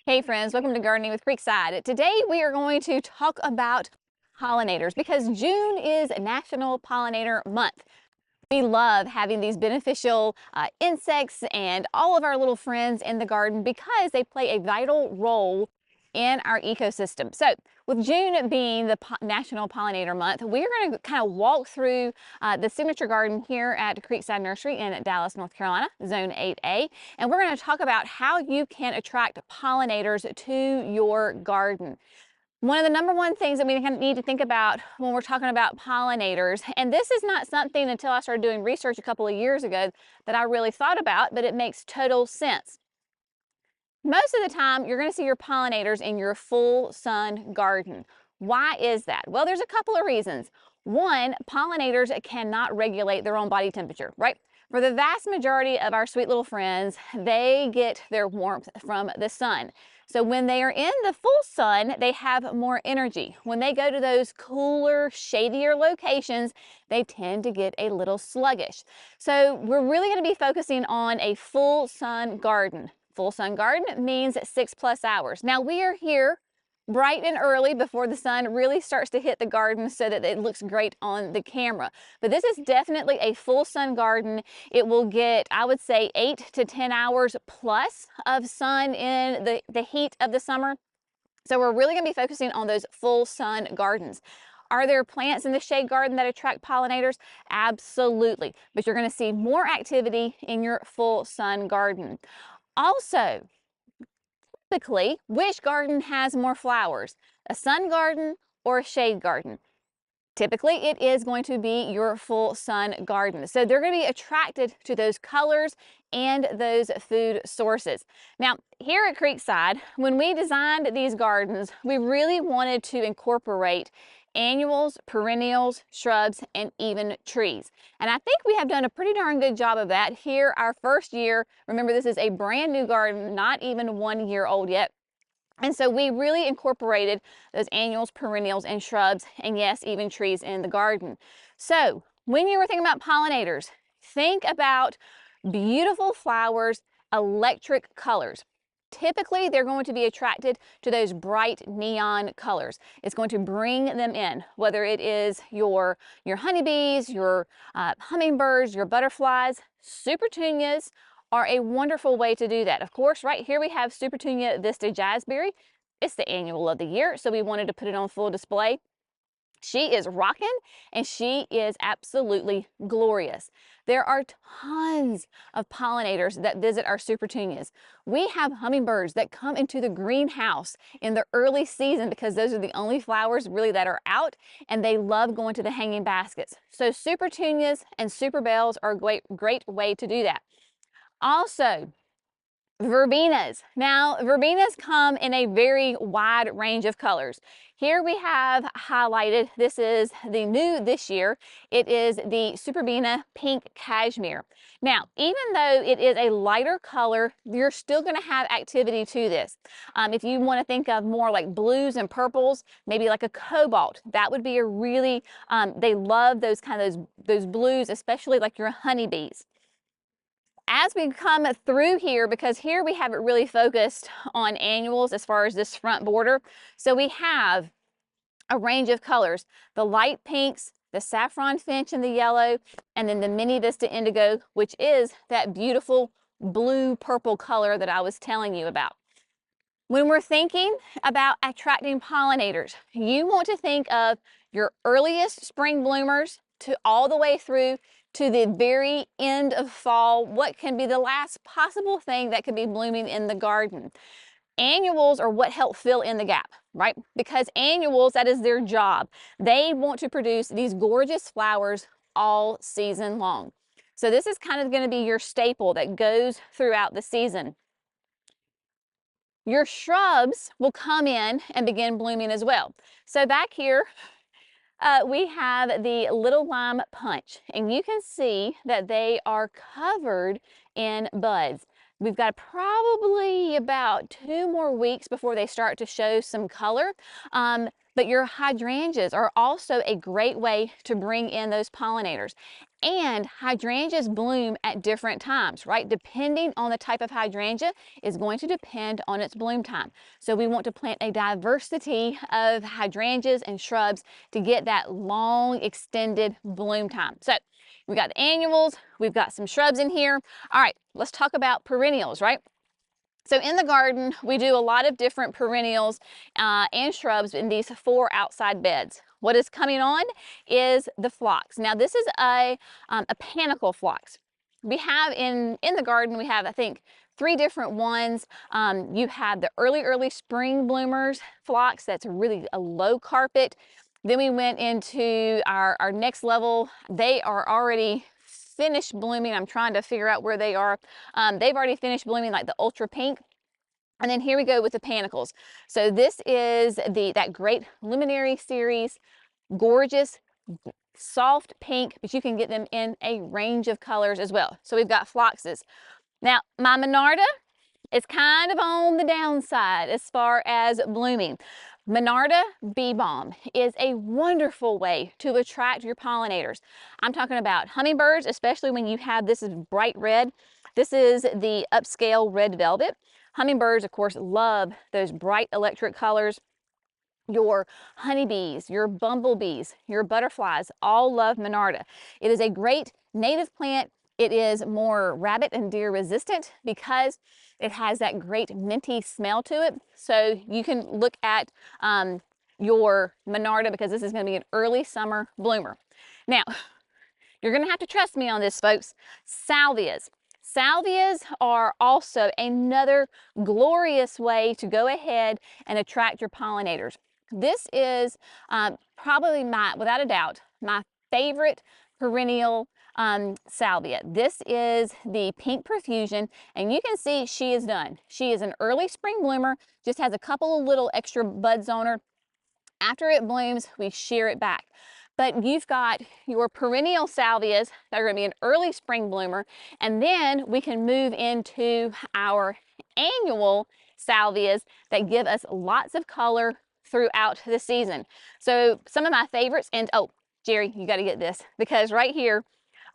Hey friends, welcome to Gardening with Creekside. Today we are going to talk about pollinators because June is National Pollinator Month. We love having these beneficial insects and all of our little friends in the garden because they play a vital role in our ecosystem. So with June being the National Pollinator Month, we're going to kind of walk through the signature garden here at Creekside Nursery in Dallas, North Carolina, Zone 8A. And we're going to talk about how you can attract pollinators to your garden. One of the number one things that we need to think about when we're talking about pollinators, and this is not something until I started doing research a couple of years ago that I really thought about, but it makes total sense. Most of the time, you're going to see your pollinators in your full sun garden. Why is that? Well, there's a couple of reasons. One, pollinators cannot regulate their own body temperature, right? For the vast majority of our sweet little friends, they get their warmth from the sun. So when they are in the full sun, they have more energy. When they go to those cooler, shadier locations, they tend to get a little sluggish. So we're really going to be focusing on a full sun garden. Full sun garden means 6+ hours. Now we are here bright and early before the sun really starts to hit the garden so that it looks great on the camera. But this is definitely a full sun garden. It will get, I would say, 8 to 10 hours plus of sun in the heat of the summer. So we're really going to be focusing on those full sun gardens. Are there plants in the shade garden that attract pollinators? Absolutely. But you're going to see more activity in your full sun garden. Also, typically, which garden has more flowers? A sun garden or a shade garden? Typically, it is going to be your full sun garden. So they're going to be attracted to those colors and those food sources. Now, here at Creekside, when we designed these gardens, we really wanted to incorporate annuals, perennials, shrubs, and even trees. And I think we have done a pretty darn good job of that here our first year. Remember, this is a brand new garden, not even 1 year old yet. And so we really incorporated those annuals, perennials, and shrubs, and yes, even trees in the garden. So when you were thinking about pollinators, think about beautiful flowers, electric colors. Typically, they're going to be attracted to those bright neon colors. It's going to bring them in, whether it is your honeybees, your hummingbirds, your butterflies. Supertunias are a wonderful way to do that. Of course, right here we have Supertunia Vista Jazzberry. It's the annual of the year, so we wanted to put it on full display. She is rocking and she is absolutely glorious. There are tons of pollinators that visit our Supertunias. We have hummingbirds that come into the greenhouse in the early season because those are the only flowers really that are out, and they love going to the hanging baskets. So Supertunias and Superbells are a great way to do that. Also, verbenas. Now, verbenas come in a very wide range of colors. Here we have highlighted, this is the new this year, it is the Superbena Pink Cashmere. Now, even though it is a lighter color, you're still going to have activity to this. If you want to think of more like blues and purples, maybe like a cobalt, that would be a really, they love those kind of those blues, especially like your honeybees. As we come through here, because here we have it really focused on annuals as far as this front border. So we have a range of colors, the light pinks, the saffron finch and the yellow, and then the mini vista indigo, which is that beautiful blue purple color that I was telling you about. When we're thinking about attracting pollinators, you want to think of your earliest spring bloomers to all the way through to the very end of fall. What can be the last possible thing that could be blooming in the garden? Annuals are what help fill in the gap, right? Because annuals, that is their job. They want to produce these gorgeous flowers all season long. So this is kind of going to be your staple that goes throughout the season. Your shrubs will come in and begin blooming as well. So back here, we have the little lime punch, and you can see that they are covered in buds. We've got probably about 2 more weeks before they start to show some color. But your hydrangeas are also a great way to bring in those pollinators. And hydrangeas bloom at different times, right? Depending on the type of hydrangea is going to depend on its bloom time. So we want to plant a diversity of hydrangeas and shrubs to get that long extended bloom time. So we've got the annuals, we've got some shrubs in here. All right, let's talk about perennials, right? So in the garden, we do a lot of different perennials and shrubs in these 4 outside beds. What is coming on is the phlox. Now this is a panicle phlox. We have in the garden, we have, I think, 3 different ones. You have the early spring bloomers phlox. That's really a low carpet. Then we went into our next level. They are already finished blooming. I'm trying to figure out where they are. They've already finished blooming, like the ultra pink. And then here we go with the panicles. So this is that great luminary series, gorgeous, soft pink, but you can get them in a range of colors as well. So we've got phloxes. Now, my Monarda is kind of on the downside as far as blooming. Monarda bee balm is a wonderful way to attract your pollinators. I'm talking about hummingbirds, especially when you have this is bright red. This is the upscale red velvet. Hummingbirds, of course, love those bright electric colors. Your honeybees, your bumblebees, your butterflies all love Monarda. It is a great native plant. It is more rabbit and deer resistant because it has that great minty smell to it. So you can look at your Monarda because this is going to be an early summer bloomer. Now, you're going to have to trust me on this, folks. Salvias. Salvias are also another glorious way to go ahead and attract your pollinators. This is probably without a doubt, my favorite perennial salvia. This is the Pink Profusion, and you can see she is done. She is an early spring bloomer, just has a couple of little extra buds on her. After it blooms, we shear it back. But you've got your perennial salvias that are going to be an early spring bloomer, and then we can move into our annual salvias that give us lots of color throughout the season. So some of my favorites, and oh, Jerry, you got to get this because right here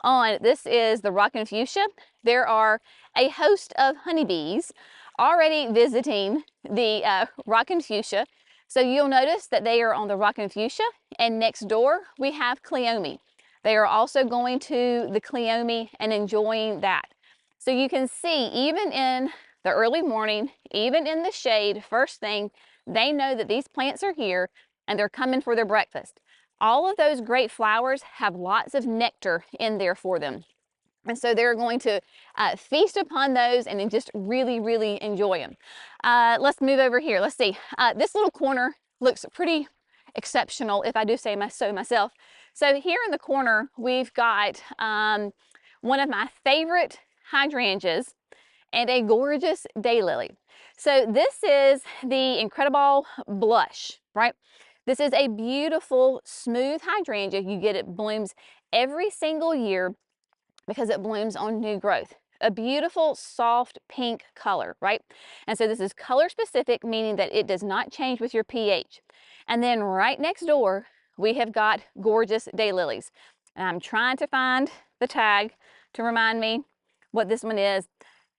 on this is the rockin' fuchsia. There are a host of honeybees already visiting the rockin' fuchsia. So you'll notice that they are on the rockin' fuchsia, and next door we have cleome. They are also going to the cleome and enjoying that. So you can see even in the early morning, even in the shade, first thing, they know that these plants are here and they're coming for their breakfast. All of those great flowers have lots of nectar in there for them. And so they're going to feast upon those and then just really, really enjoy them. Let's move over here. Let's see. This little corner looks pretty exceptional, if I do say so myself. So here in the corner, we've got one of my favorite hydrangeas and a gorgeous daylily. So this is the Incredible Blush, right? This is a beautiful, smooth hydrangea. You get it blooms every single year because it blooms on new growth. A beautiful, soft pink color, right? And so this is color specific, meaning that it does not change with your pH. And then right next door, we have got gorgeous daylilies. And I'm trying to find the tag to remind me what this one is.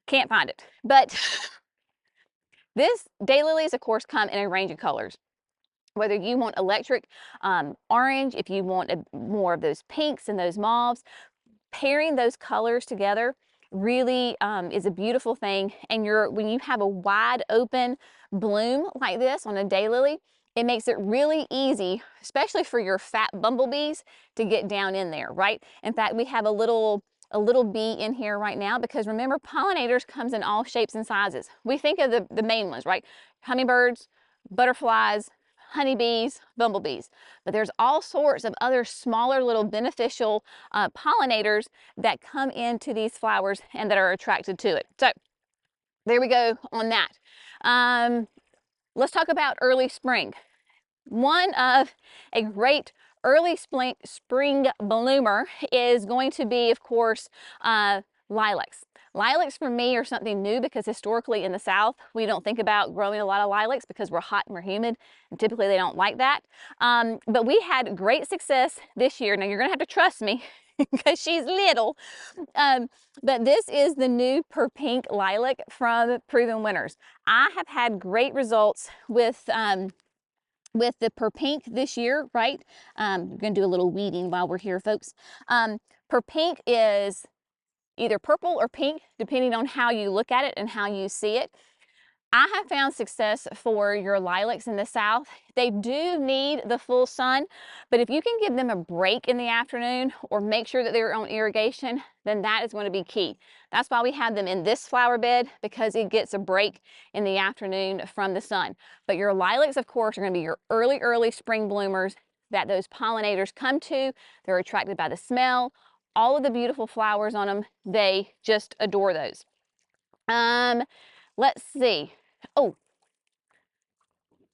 Can't find it. But this daylilies, of course, come in a range of colors. Whether you want electric orange, if you want more of those pinks and those mauves, pairing those colors together really is a beautiful thing. And when you have a wide open bloom like this on a daylily, it makes it really easy, especially for your fat bumblebees, to get down in there, right? In fact, we have a little bee in here right now because remember, pollinators comes in all shapes and sizes. We think of the main ones, right? Hummingbirds, butterflies, honeybees, bumblebees, but there's all sorts of other smaller little beneficial pollinators that come into these flowers and that are attracted to it. So there we go on that. Let's talk about early spring. One of a great early spring bloomer is going to be, of course, lilacs. Lilacs for me are something new because historically in the South, we don't think about growing a lot of lilacs because we're hot and we're humid, and typically they don't like that. But we had great success this year. Now you're gonna have to trust me because she's little. But this is the new Pink lilac from Proven Winners. I have had great results with the Pink this year, right? We're gonna do a little weeding while we're here, folks. Pink is either purple or pink, depending on how you look at it and how you see it. I have found success for your lilacs in the South. They do need the full sun, but if you can give them a break in the afternoon or make sure that they're on irrigation, then that is going to be key. That's why we have them in this flower bed, because it gets a break in the afternoon from the sun. But your lilacs, of course, are going to be your early spring bloomers that those pollinators come to. They're attracted by the smell, all of the beautiful flowers on them. They just adore those. Let's see. Oh,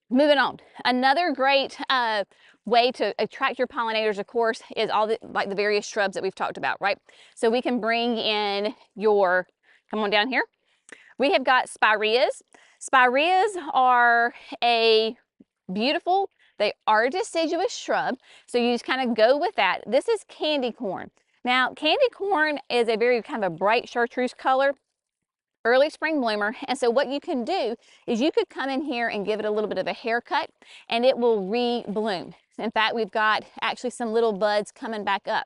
moving on. Another great way to attract your pollinators, of course, is all the various shrubs that we've talked about, right? So we can bring in your, come on down here. We have got spireas. Spireas are a beautiful, they are a deciduous shrub, so you just kind of go with that. This is candy corn. Now, candy corn is a very kind of a bright chartreuse color, early spring bloomer, and so what you can do is you could come in here and give it a little bit of a haircut and it will re-bloom. In fact, we've got actually some little buds coming back up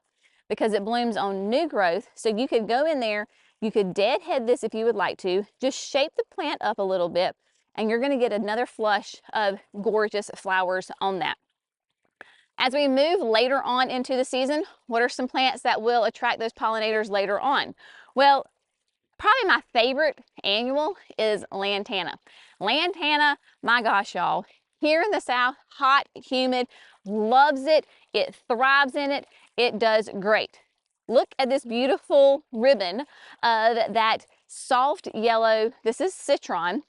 because it blooms on new growth. So you could go in there, you could deadhead this if you would like to, just shape the plant up a little bit, and you're going to get another flush of gorgeous flowers on that. As we move later on into the season, what are some plants that will attract those pollinators later on? Well, probably my favorite annual is Lantana. Lantana, my gosh, y'all, here in the South, hot, humid, loves it. It thrives in it. It does great. Look at this beautiful ribbon of that soft yellow. This is citron,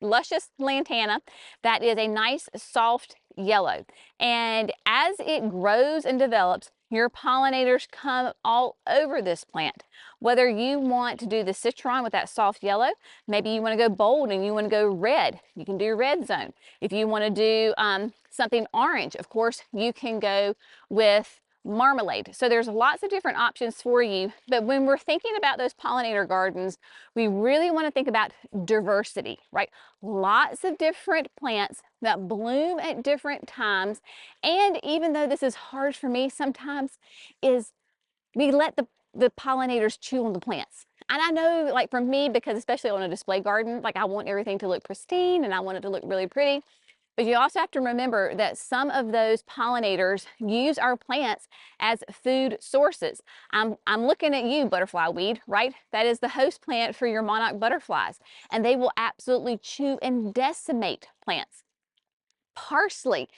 luscious Lantana. That is a nice soft yellow. And as it grows and develops, your pollinators come all over this plant. Whether you want to do the citron with that soft yellow, maybe you want to go bold and you want to go red, you can do red zone. If you want to do something orange, of course, you can go with marmalade. So there's lots of different options for you, but when we're thinking about those pollinator gardens, we really want to think about diversity, right? Lots of different plants that bloom at different times. And even though this is hard for me sometimes, is we let the pollinators chew on the plants. And I know, like for me, because especially on a display garden, like I want everything to look pristine and I want it to look really pretty. But you also have to remember that some of those pollinators use our plants as food sources. I'm looking at you, butterfly weed, right? That is the host plant for your monarch butterflies, and they will absolutely chew and decimate plants. Parsley,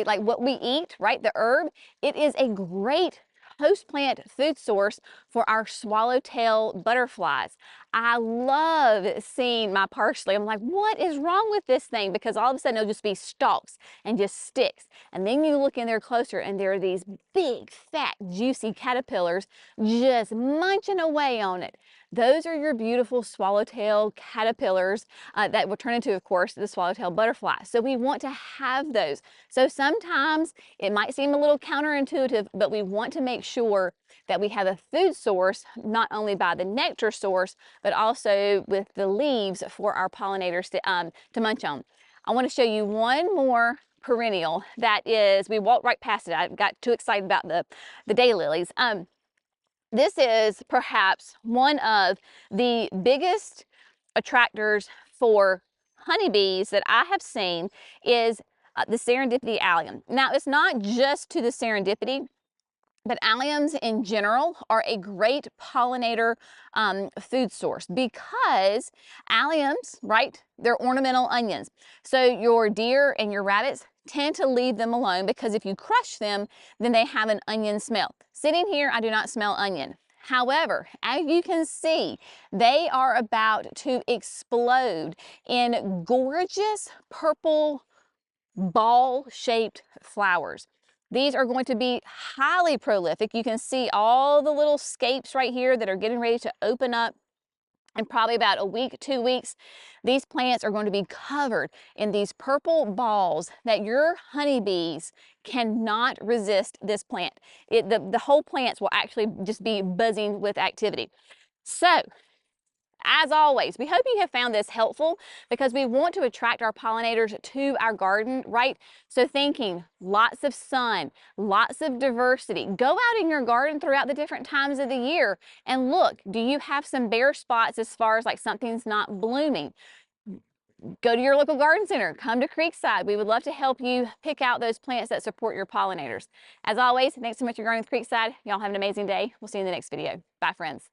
like what we eat, right? The herb, it is a great host plant food source for our swallowtail butterflies. I love seeing my parsley. I'm like, what is wrong with this thing? Because all of a sudden it'll just be stalks and just sticks. And then you look in there closer and there are these big, fat, juicy caterpillars just munching away on it. Those are your beautiful swallowtail caterpillars that will turn into, of course, the swallowtail butterfly. So we want to have those. So sometimes it might seem a little counterintuitive, but we want to make sure that we have a food source, not only by the nectar source, but also with the leaves for our pollinators to munch on. I want to show you one more perennial that is, we walked right past it. I got too excited about the daylilies. This is perhaps one of the biggest attractors for honeybees that I have seen is the serendipity allium. Now, it's not just to the serendipity, but alliums in general are a great pollinator food source because alliums, right, they're ornamental onions. So your deer and your rabbits tend to leave them alone because if you crush them, then they have an onion smell. Sitting here, I do not smell onion. However, as you can see, they are about to explode in gorgeous purple ball-shaped flowers. These are going to be highly prolific. You can see all the little scapes right here that are getting ready to open up. In probably about a week, 2 weeks, these plants are going to be covered in these purple balls that your honeybees cannot resist this plant. The whole plants will actually just be buzzing with activity. So, as always, we hope you have found this helpful because we want to attract our pollinators to our garden, right? So thinking lots of sun, lots of diversity. Go out in your garden throughout the different times of the year and look, do you have some bare spots as far as like something's not blooming? Go to your local garden center, come to Creekside. We would love to help you pick out those plants that support your pollinators. As always, thanks so much for gardening with Creekside. Y'all have an amazing day. We'll see you in the next video. Bye, friends.